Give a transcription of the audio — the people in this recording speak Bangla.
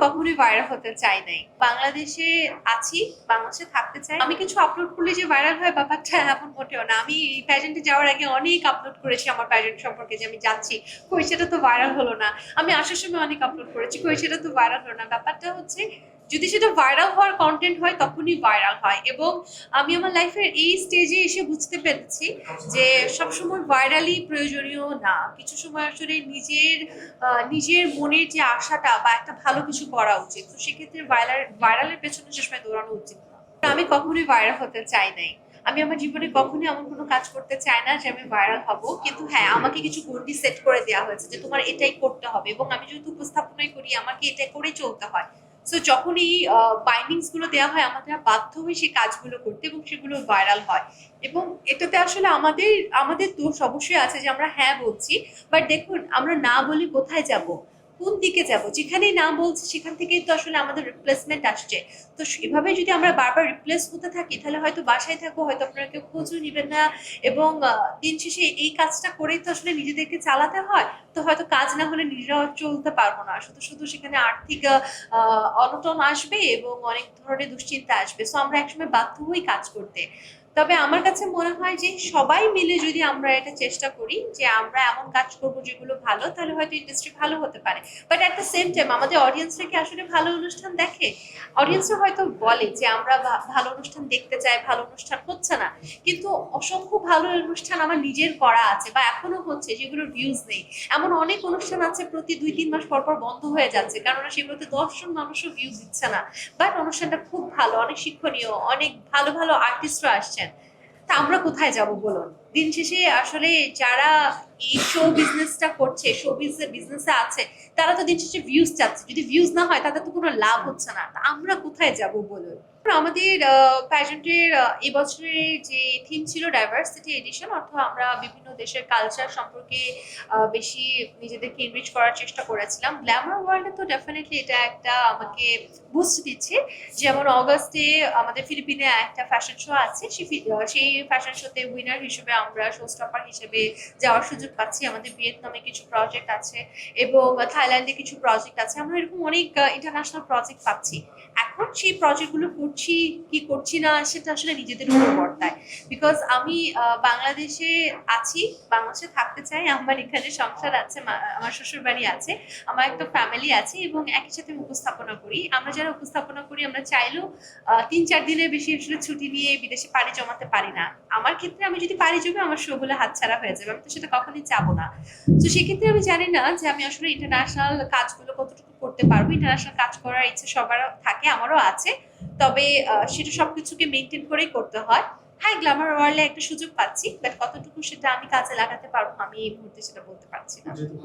কখনোই ভাইরাল হতে চাই নাই। বাংলাদেশে আছি, বাংলাদেশে থাকতে চাই। আমি কিছু আপলোড করলে যে ভাইরাল হয় ব্যাপারটা এমন মোটেও না। আমি প্যাজেন্টে যাওয়ার আগে অনেক আপলোড করেছি আমার প্যাজেন্ট সম্পর্কে, যে আমি যাচ্ছি, কই সেটা তো ভাইরাল হলো না। আমি আসার সময় অনেক আপলোড করেছি, কই সেটা তো ভাইরাল হলো না। ব্যাপারটা হচ্ছে যদি সেটা ভাইরাল হওয়ার কন্টেন্ট হয় তখনই ভাইরাল হয়। এবং আমি আমার লাইফের এই স্টেজে এসে বুঝতে পেরেছি যে সবসময় ভাইরালই প্রয়োজনীয় না। কিছু সময় আসলে নিজের মনের যে আশাটা বা একটা ভালো কিছু করা উচিত। তো সেক্ষেত্রে ভাইরালের পেছনে সবসময় দৌড়ানো উচিত না। আমি কখনোই ভাইরাল হতে চাই নাই। আমি আমার জীবনে কখনোই এমন কোনো কাজ করতে চাই না যে আমি ভাইরাল হব। কিন্তু হ্যাঁ, আমাকে কিছু গণ্ডি সেট করে দেওয়া হয়েছে যে তোমার এটাই করতে হবে, এবং আমি যেহেতু উপস্থাপনাই করি আমাকে এটা করেই চলতে হয়। সো যখন এই বাইন্ডিংস গুলো দেওয়া হয় আমাদের বাধ্য হই সেই কাজগুলো করতে, এবং সেগুলো ভাইরাল হয়। এবং এটাতে আসলে আমাদের আমাদের দোষ অবশ্যই আছে যে আমরা হ্যাঁ বলছি, বাট দেখুন আমরা না বলি কোথায় যাব, কোন দিকে যাব? যেখানেই না বলছি সেখান থেকেই তো আসলে আমাদের রিপ্লেসমেন্ট আসছে। তো সেভাবে যদি আমরা বারবার রিপ্লেস হতে থাকি তাহলে হয়তো বাসায় থাকবো, হয়তো আপনারা কেউ খোঁজও নিবেন না। এবং দিন শেষে এই কাজটা করেই তো আসলে নিজেদেরকে চালাতে হয়। তো হয়তো কাজ না হলে নিজেরাও চলতে পারবো না, শুধু শুধু সেখানে আর্থিক অনটন আসবে এবং অনেক ধরনের দুশ্চিন্তা আসবে। সো আমরা একসময় বাধ্য হই কাজ করতে। তবে আমার কাছে মনে হয় যে সবাই মিলে যদি আমরা এটা চেষ্টা করি যে আমরা এমন কাজ করব যেগুলো ভালো, তাহলে হয়তো ইন্ডাস্ট্রি ভালো হতে পারে। But at the same time আমাদের অডিয়েন্সরা কি আসলে ভালো অনুষ্ঠান দেখে? অডিয়েন্সরা হয়তো বলে যে আমরা ভালো অনুষ্ঠান দেখতে চাই, ভালো অনুষ্ঠান হচ্ছে না। কিন্তু অসংখ্য ভালো অনুষ্ঠান আমার নিজের করা আছে বা এখনো হচ্ছে, যেগুলোর ভিউজ নেই। এমন অনেক অনুষ্ঠান আছে প্রতি ২-৩ মাস পর পর বন্ধ হয়ে যাচ্ছে, কারণ সেগুলোতে ১০ জন মানুষও ভিউজ দিচ্ছে না। বাট অনুষ্ঠানটা খুব ভালো, অনেক শিক্ষণীয়, অনেক ভালো ভালো আর্টিস্টরা আসছেন। তা আমরা কোথায় যাব বলুন? দিন শেষে আসলে যারা এই শো বিজনেসটা করছে, শো বিজনেসে আছে, তারা তো দিন শেষে ভিউজ চাচ্ছে। যদি ভিউজ না হয় তাদের তো কোনো লাভ হচ্ছে না। তা আমরা কোথায় যাব বলুন? আমাদের প্যাজেন্টের এবছরের যে থিম ছিল ডাইভার্সিটি এডিশন, অর্থাৎ আমরা বিভিন্ন দেশের কালচার সম্পর্কে বেশি নিজেদেরকে এনরিচ করার চেষ্টা করেছিলাম। গ্ল্যামার ওয়ার্ল্ডে তো ডেফিনেটলি এটা একটা আমাকে বুস্ট দিচ্ছে। যেমন অগাস্টে আমাদের ফিলিপিনে একটা ফ্যাশন শো আছে, সেই ফ্যাশন শোতে উইনার হিসেবে আমরা শো স্টপার হিসেবে যাওয়ার সুযোগ পাচ্ছি। আমাদের ভিয়েতনামে কিছু প্রজেক্ট আছে এবং থাইল্যান্ডে কিছু প্রজেক্ট আছে। আমরা এরকম অনেক ইন্টারন্যাশনাল প্রজেক্ট পাচ্ছি। এখন সেই প্রজেক্টগুলো করছি কি করছি না সেটা আসলে নিজেদের উপর বর্তায়। বিকজ আমি বাংলাদেশে আছি, বাংলাদেশে থাকতে চাই। আমার এখানে সংসার আছে, আমার শ্বশুর বাড়ি আছে, আমার একটা ফ্যামিলি আছে, এবং একই সাথে উপস্থাপনা করি। আমরা যারা উপস্থাপনা করি আমরা চাইলেও ৩-৪ দিনের বেশি আসলে ছুটি নিয়ে বিদেশে পাড়ি জমাতে পারি না। আমার ক্ষেত্রে আমি যদি পাড়ি জমে আমার শো গুলো হাতছাড়া হয়ে যাবে, আমি তো সেটা কখনোই চাবো না। তো সেক্ষেত্রে আমি জানি না যে আমি আসলে ইন্টারন্যাশনাল কাজগুলো কতটুকু করতে পারবো। ইন্টারন্যাশনাল কাজ করার ইচ্ছে সবারও থাকে, আমারও আছে। তবে সেটা সবকিছুকে মেনটেন করেই করতে হয়। হ্যাঁ, গ্ল্যামার ওয়ার্ল্ডে একটা সুযোগ পাচ্ছি, বাট কতটুকু সেটা আমি কাজে লাগাতে পারবো আমি এই মুহূর্তে সেটা বলতে পারছি না।